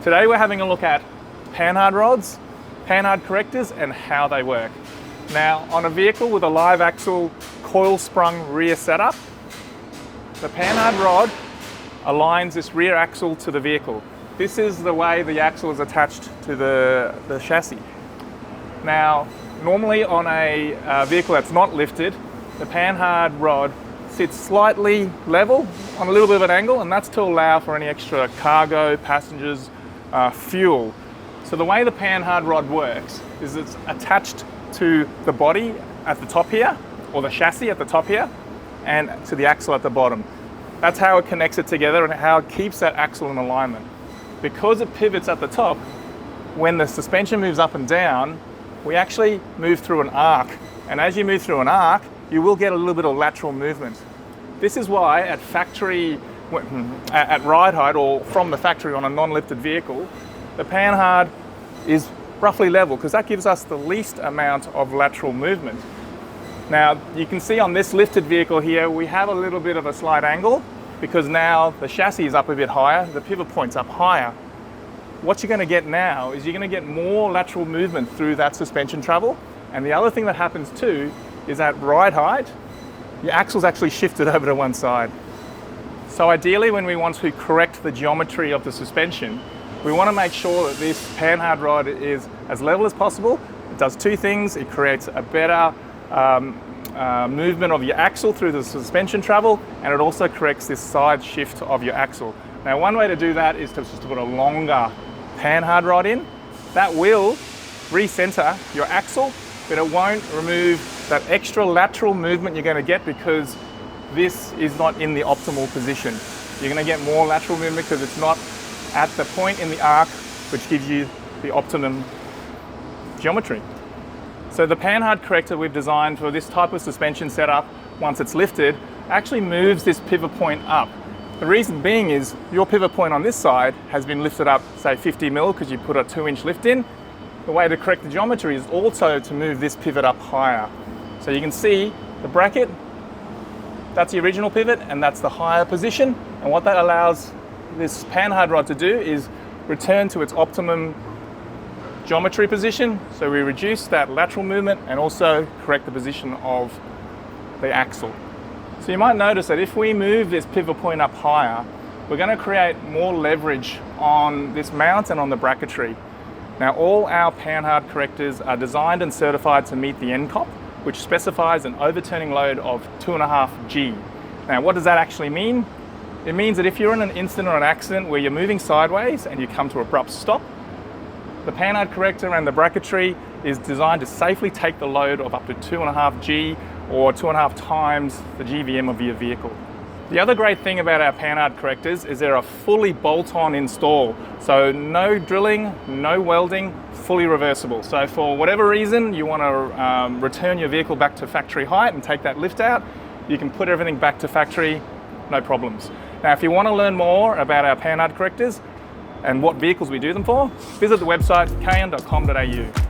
Today we're having a look at Panhard rods, Panhard correctors, and how they work. Now, on a vehicle with a live axle coil sprung rear setup, the Panhard rod aligns this rear axle to the vehicle. This is the way the axle is attached to the chassis. Now, normally on a vehicle that's not lifted, the Panhard rod sits slightly level on a little bit of an angle, and that's to allow for any extra cargo, passengers, fuel. So the way the Panhard rod works is it's attached to the body at the top here, or the chassis at the top here, and to the axle at the bottom. That's how it connects it together and how it keeps that axle in alignment. Because it pivots at the top, when the suspension moves up and down, we actually move through an arc. And as you move through an arc, you will get a little bit of lateral movement. This is why at factory, at ride height or from the factory on a non-lifted vehicle, the Panhard is roughly level because that gives us the least amount of lateral movement. Now, you can see on this lifted vehicle here, we have a little bit of a slight angle because now the chassis is up a bit higher, the pivot point's up higher. What you're going to get now is you're going to get more lateral movement through that suspension travel. And the other thing that happens too is at ride height, your axle's actually shifted over to one side. So ideally, when we want to correct the geometry of the suspension, we want to make sure that this Panhard rod is as level as possible. It does two things. It creates a better movement of your axle through the suspension travel, and it also corrects this side shift of your axle. Now, one way to do that is to just put a longer Panhard rod in. That will recenter your axle, but it won't remove that extra lateral movement you're going to get because this is not in the optimal position. You're going to get more lateral movement because it's not at the point in the arc which gives you the optimum geometry. So the Panhard Corrector we've designed for this type of suspension setup, once it's lifted, actually moves this pivot point up. The reason being is your pivot point on this side has been lifted up, say 50 mil, because you put a 2-inch lift in. The way to correct the geometry is also to move this pivot up higher. So you can see the bracket, that's the original pivot, and that's the higher position. And what that allows this Panhard rod to do is return to its optimum geometry position. So we reduce that lateral movement and also correct the position of the axle. So you might notice that if we move this pivot point up higher, we're going to create more leverage on this mount and on the bracketry. Now, all our Panhard correctors are designed and certified to meet the NCOP, which specifies an overturning load of 2.5 G. Now, what does that actually mean? It means that if you're in an incident or an accident where you're moving sideways and you come to an abrupt stop, the Panhard corrector and the bracketry is designed to safely take the load of up to 2.5 G or 2.5 times the GVM of your vehicle. The other great thing about our Panhard correctors is they're a fully bolt-on install. So no drilling, no welding, fully reversible. So for whatever reason you want to return your vehicle back to factory height and take that lift out, you can put everything back to factory, no problems. Now, if you want to learn more about our Panhard correctors and what vehicles we do them for, visit the website kn.com.au.